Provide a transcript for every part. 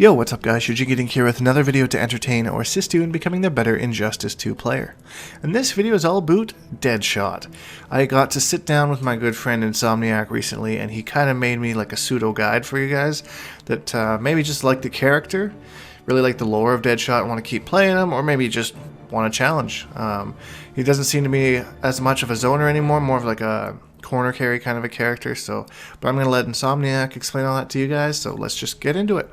Yo, what's up guys, Shujinkydink here with another video to entertain or assist you in becoming the better Injustice 2 player. And this video is all about Deadshot. I got to sit down with my good friend Insomniac recently, and he kind of made me like a pseudo guide for you guys that maybe just like the character, really like the lore of Deadshot and want to keep playing him, or maybe just want a challenge. He doesn't seem to be as much of a zoner anymore, more of like a corner carry kind of a character, but I'm going to let Insomniac explain all that to you guys, so let's just get into it.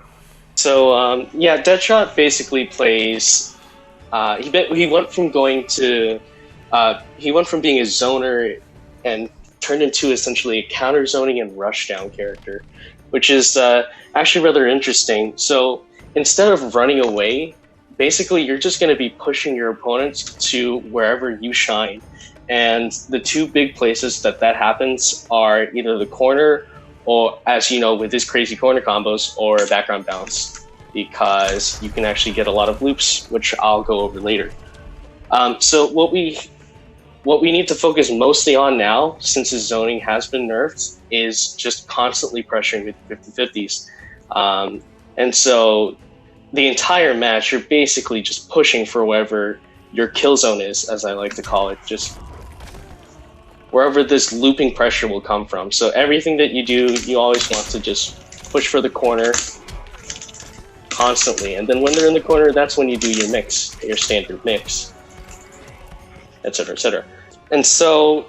So yeah, Deadshot basically plays. He went from being a zoner and turned into essentially a counter zoning and rushdown character, which is actually rather interesting. So instead of running away, basically you're just going to be pushing your opponents to wherever you shine, and the two big places that happens are either the corner, or, as you know, with his crazy corner combos, or background bounce, because you can actually get a lot of loops, which I'll go over later. So what we need to focus mostly on now, since his zoning has been nerfed, is just constantly pressuring with 50-50s. And so the entire match, you're basically just pushing for wherever your kill zone is, as I like to call it, just wherever this looping pressure will come from. So everything that you do, you always want to just push for the corner constantly. And then when they're in the corner, that's when you do your mix, your standard mix, etc., etc. And so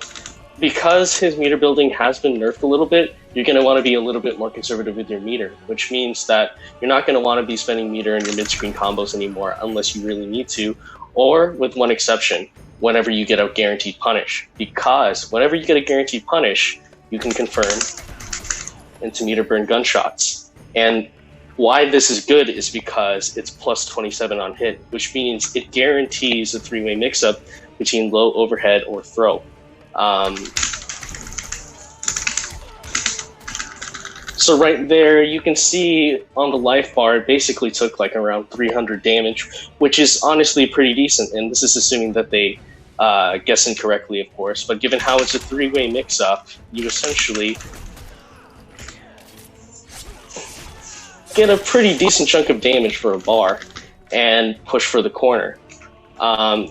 because his meter building has been nerfed a little bit, you're going to want to be a little bit more conservative with your meter, which means that you're not going to want to be spending meter in your mid-screen combos anymore unless you really need to, or with one exception, whenever you get a guaranteed punish. Because whenever you get a guaranteed punish, you can confirm into meter burn gunshots. And why this is good is because it's plus 27 on hit, which means it guarantees a three-way mix-up between low, overhead, or throw. So right there, you can see on the life bar, it basically took like around 300 damage, which is honestly pretty decent. And this is assuming that they guess incorrectly, of course. But given how it's a three-way mix-up, you essentially get a pretty decent chunk of damage for a bar and push for the corner.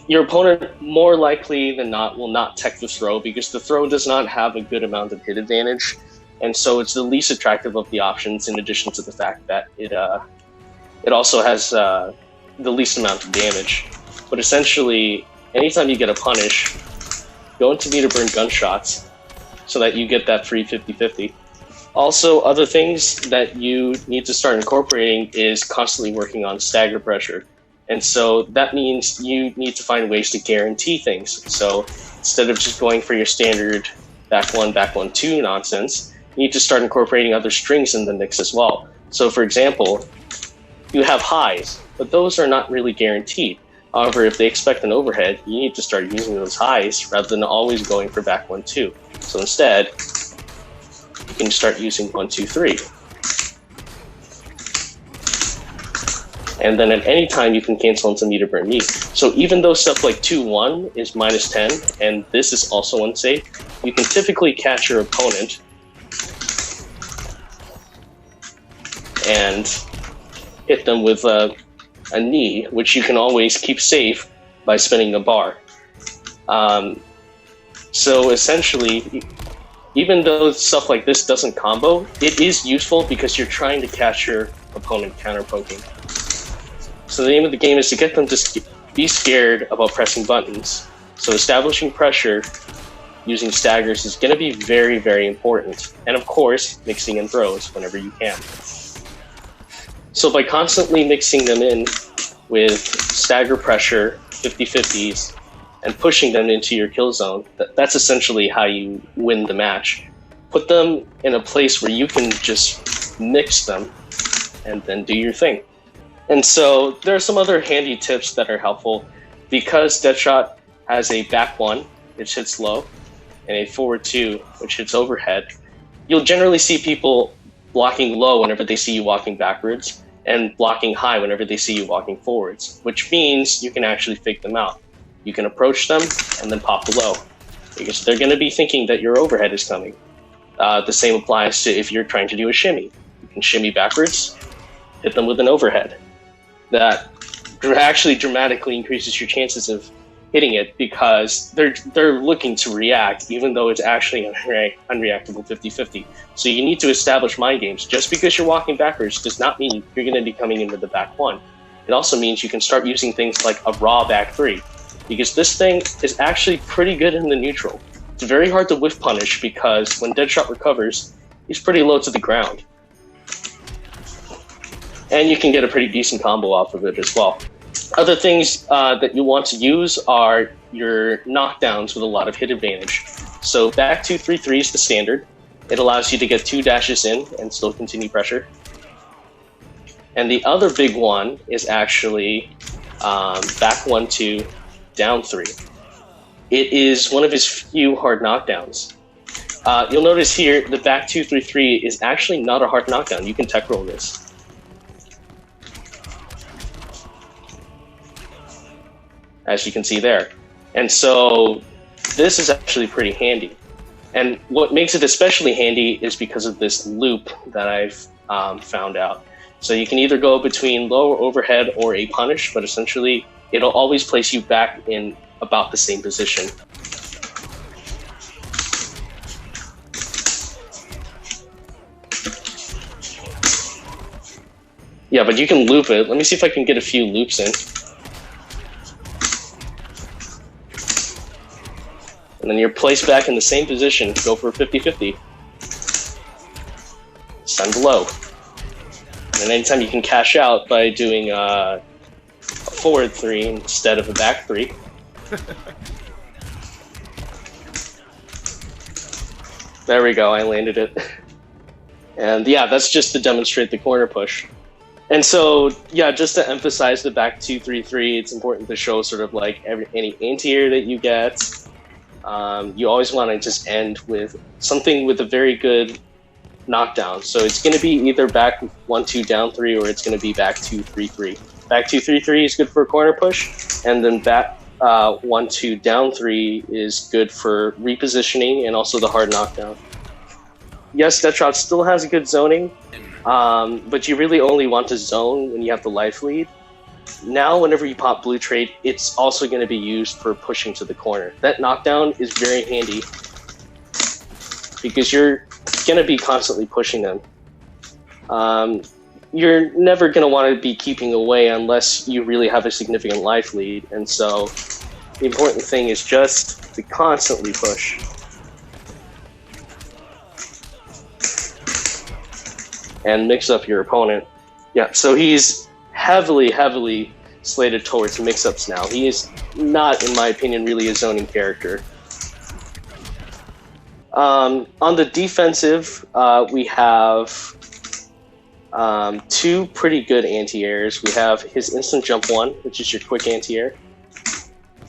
Your opponent, more likely than not, will not tech the throw, because the throw does not have a good amount of hit advantage. And so it's the least attractive of the options, in addition to the fact that it also has the least amount of damage. But essentially, anytime you get a punish, go into meter burn gunshots so that you get that free 50-50. Also, other things that you need to start incorporating is constantly working on stagger pressure. And so that means you need to find ways to guarantee things. So instead of just going for your standard back 1, 2 nonsense, you need to start incorporating other strings in the mix as well. So for example, you have highs, but those are not really guaranteed. However, if they expect an overhead, you need to start using those highs rather than always going for back 1, 2. So instead, you can start using 1, 2, 3. And then at any time, you can cancel into meter burn me. So even though stuff like 2-1 is minus 10, and this is also unsafe, you can typically catch your opponent and hit them with a knee, which you can always keep safe by spinning the bar. So essentially, even though stuff like this doesn't combo, it is useful because you're trying to catch your opponent counter poking. So the name of the game is to get them to be scared about pressing buttons. So establishing pressure using staggers is going to be very, very important. And of course, mixing in throws whenever you can. So by constantly mixing them in with stagger pressure, 50-50s, and pushing them into your kill zone, that's essentially how you win the match. Put them in a place where you can just mix them and then do your thing. And so there are some other handy tips that are helpful. Because Deadshot has a back 1, which hits low, and a forward 2, which hits overhead, you'll generally see people blocking low whenever they see you walking backwards, and blocking high whenever they see you walking forwards, which means you can actually fake them out. You can approach them and then pop the low, because they're going to be thinking that your overhead is coming. The same applies to if you're trying to do a shimmy. You can shimmy backwards, hit them with an overhead. That actually dramatically increases your chances of hitting it because they're looking to react, even though it's actually unreactable 50-50. So you need to establish mind games. Just because you're walking backwards does not mean you're going to be coming into the back one. It also means you can start using things like a raw back three, because this thing is actually pretty good in the neutral. It's very hard to whiff punish because when Deadshot recovers, he's pretty low to the ground. And you can get a pretty decent combo off of it as well. Other things that you want to use are your knockdowns with a lot of hit advantage. So back 2-3-3 is the standard. It allows you to get 2 dashes in and still continue pressure. And the other big one is actually back 1-2, down 3. It is one of his few hard knockdowns. You'll notice here the back 2-3-3 is actually not a hard knockdown. You can tech roll this. As you can see there. And so this is actually pretty handy. And what makes it especially handy is because of this loop that I've found out. So you can either go between low overhead or a punish, but essentially it'll always place you back in about the same position. Yeah, but you can loop it. Let me see if I can get a few loops in. And then you're placed back in the same position. Go for 50-50. Send low. And anytime you can cash out by doing a forward 3 instead of a back 3. There we go, I landed it. And yeah, that's just to demonstrate the corner push. And so, yeah, just to emphasize the back 2-3-3, it's important to show sort of like any anti-air that you get. You always want to just end with something with a very good knockdown. So it's going to be either back 1-2 down 3 or it's going to be back 2-3-3. Back 2-3-3 is good for a corner push, and then back 1-2 down 3 is good for repositioning and also the hard knockdown. Yes, Deadshot still has good zoning, but you really only want to zone when you have the life lead. Now, whenever you pop blue trade, it's also going to be used for pushing to the corner. That knockdown is very handy because you're going to be constantly pushing them. You're never going to want to be keeping away unless you really have a significant life lead, and so the important thing is just to constantly push. And mix up your opponent. Yeah, so he's heavily slated towards mix-ups now. He is not, in my opinion, really a zoning character. On the defensive, we have two pretty good anti-airs. We have his instant jump 1, which is your quick anti-air.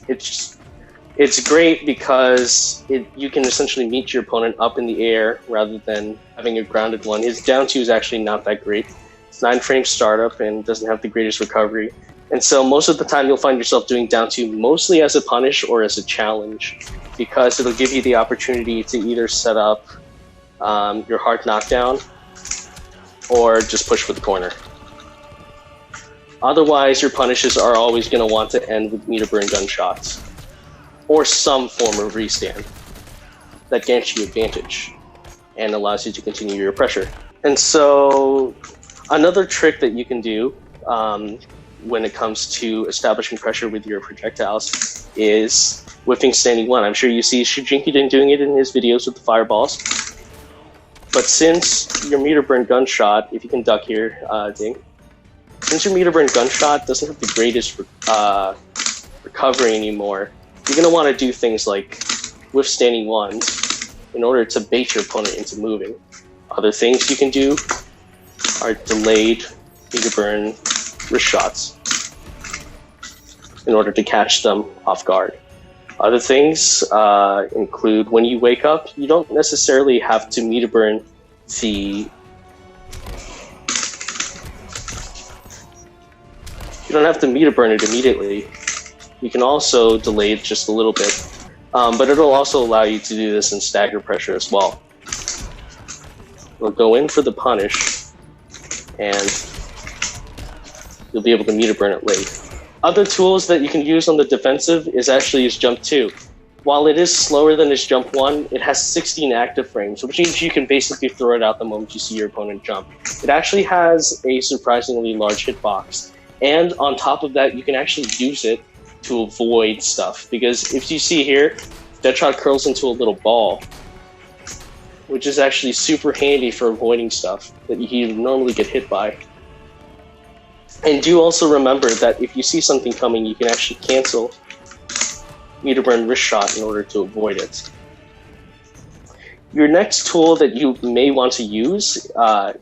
It's great because you can essentially meet your opponent up in the air rather than having a grounded one. His down 2 is actually not that great. It's 9 frame startup and doesn't have the greatest recovery. And so most of the time you'll find yourself doing down 2 mostly as a punish or as a challenge, because it'll give you the opportunity to either set up your hard knockdown or just push for the corner. Otherwise, your punishes are always going to want to end with meter burn gunshots or some form of restand that grants you advantage and allows you to continue your pressure. And so another trick that you can do when it comes to establishing pressure with your projectiles is whiffing standing 1. I'm sure you see Shujinkydink doing it in his videos with the fireballs. But since your meter burn gunshot, if you can duck here, Dink, since your meter burn gunshot doesn't have the greatest recovery anymore, you're going to want to do things like whiff standing 1s in order to bait your opponent into moving. Other things you can do are delayed meter burn wrist shots in order to catch them off guard. Other things include when you wake up, you don't necessarily have to meter burn the... You don't have to meter burn it immediately. You can also delay it just a little bit, but it'll also allow you to do this in stagger pressure as well. We'll go in for the punish and you'll be able to meter burn it late. Other tools that you can use on the defensive is actually his jump 2. While it is slower than his jump 1, it has 16 active frames, which means you can basically throw it out the moment you see your opponent jump. It actually has a surprisingly large hitbox, and on top of that, you can actually use it to avoid stuff. Because if you see here, Deadshot curls into a little ball, which is actually super handy for avoiding stuff that you normally get hit by. And do also remember that if you see something coming, you can actually cancel meter burn wrist shot in order to avoid it. Your next tool that you may want to use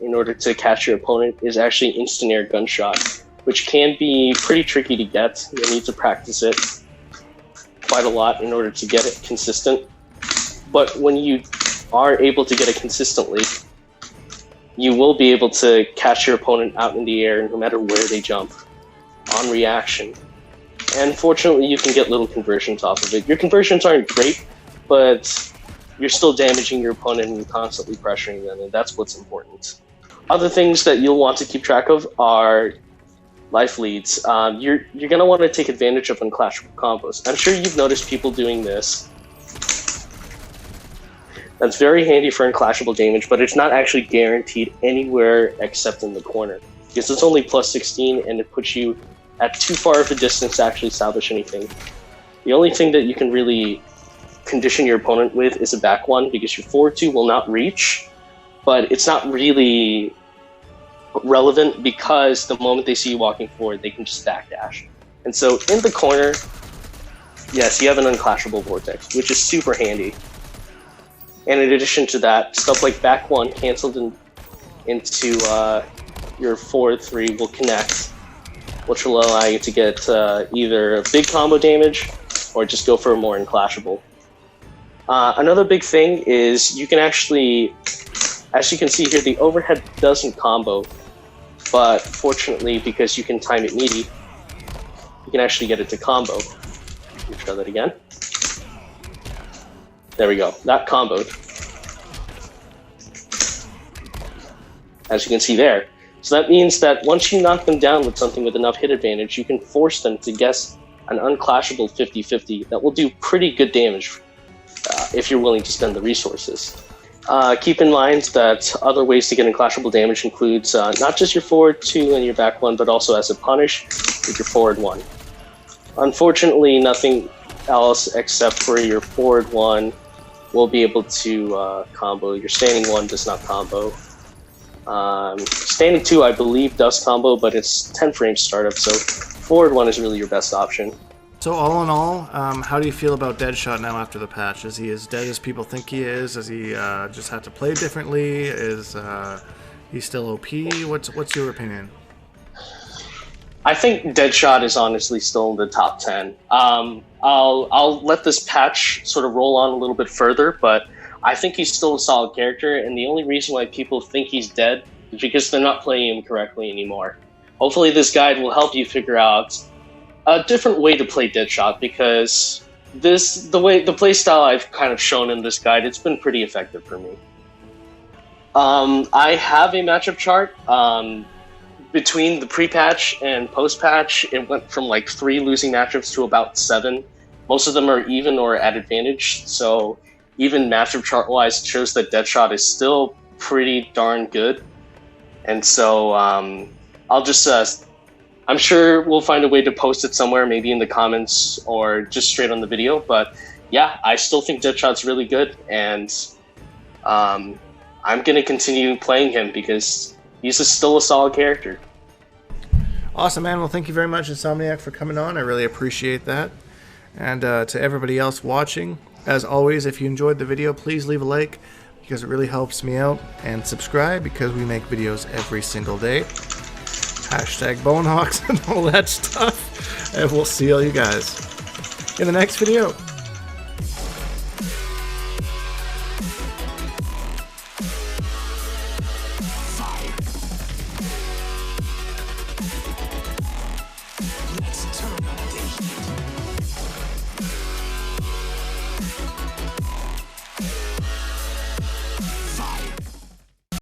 in order to catch your opponent is actually instant air gunshot, which can be pretty tricky to get. You'll need to practice it quite a lot in order to get it consistent. But when you are able to get it consistently, you will be able to catch your opponent out in the air no matter where they jump on reaction. And fortunately, you can get little conversions off of it. Your conversions aren't great, but you're still damaging your opponent and constantly pressuring them, and that's what's important. Other things that you'll want to keep track of are life leads. You're going to want to take advantage of unclashable combos. I'm sure you've noticed people doing this. That's very handy for unclashable damage, but it's not actually guaranteed anywhere except in the corner, because it's only plus 16 and it puts you at too far of a distance to actually salvage anything. The only thing that you can really condition your opponent with is a back one, because your forward 2 will not reach, but it's not really relevant because the moment they see you walking forward, they can just backdash. And so in the corner, yes, you have an unclashable vortex, which is super handy. And in addition to that, stuff like back 1 canceled into your forward 3 will connect, which will allow you to get either a big combo damage or just go for a more unclashable. Another big thing is you can actually, as you can see here, the overhead doesn't combo, but fortunately, because you can time it meaty, you can actually get it to combo. Let me try that again. There we go, that comboed. As you can see there. So that means that once you knock them down with something with enough hit advantage, you can force them to guess an unclashable 50-50 that will do pretty good damage if you're willing to spend the resources. Keep in mind that other ways to get unclashable damage includes not just your forward 2 and your back 1, but also as a punish with your forward 1. Unfortunately, nothing else except for your forward 1 will be able to combo. Your standing 1 does not combo. Standing 2, I believe, does combo, but it's 10 frames startup, so forward 1 is really your best option. So all in all, how do you feel about Deadshot now after the patch? Is he as dead as people think he is? Does he just have to play differently? Is he still OP? What's your opinion? I think Deadshot is honestly still in the top 10. I'll let this patch sort of roll on a little bit further, but I think he's still a solid character, and the only reason why people think he's dead is because they're not playing him correctly anymore. Hopefully this guide will help you figure out a different way to play Deadshot, because the playstyle I've kind of shown in this guide, it's been pretty effective for me. I have a matchup chart. Between the pre-patch and post-patch, it went from like 3 losing matchups to about 7. Most of them are even or at advantage, so even matchup chart-wise, it shows that Deadshot is still pretty darn good. And so I'll just, I'm sure we'll find a way to post it somewhere, maybe in the comments or just straight on the video. But yeah, I still think Deadshot's really good, and I'm going to continue playing him because he's still a solid character. Awesome, man. Well, thank you very much, Insomniac, for coming on. I really appreciate that. And to everybody else watching, as always, if you enjoyed the video, please leave a like because it really helps me out. And subscribe because we make videos every single day. Hashtag Bonehawks and all that stuff. And we'll see all you guys in the next video.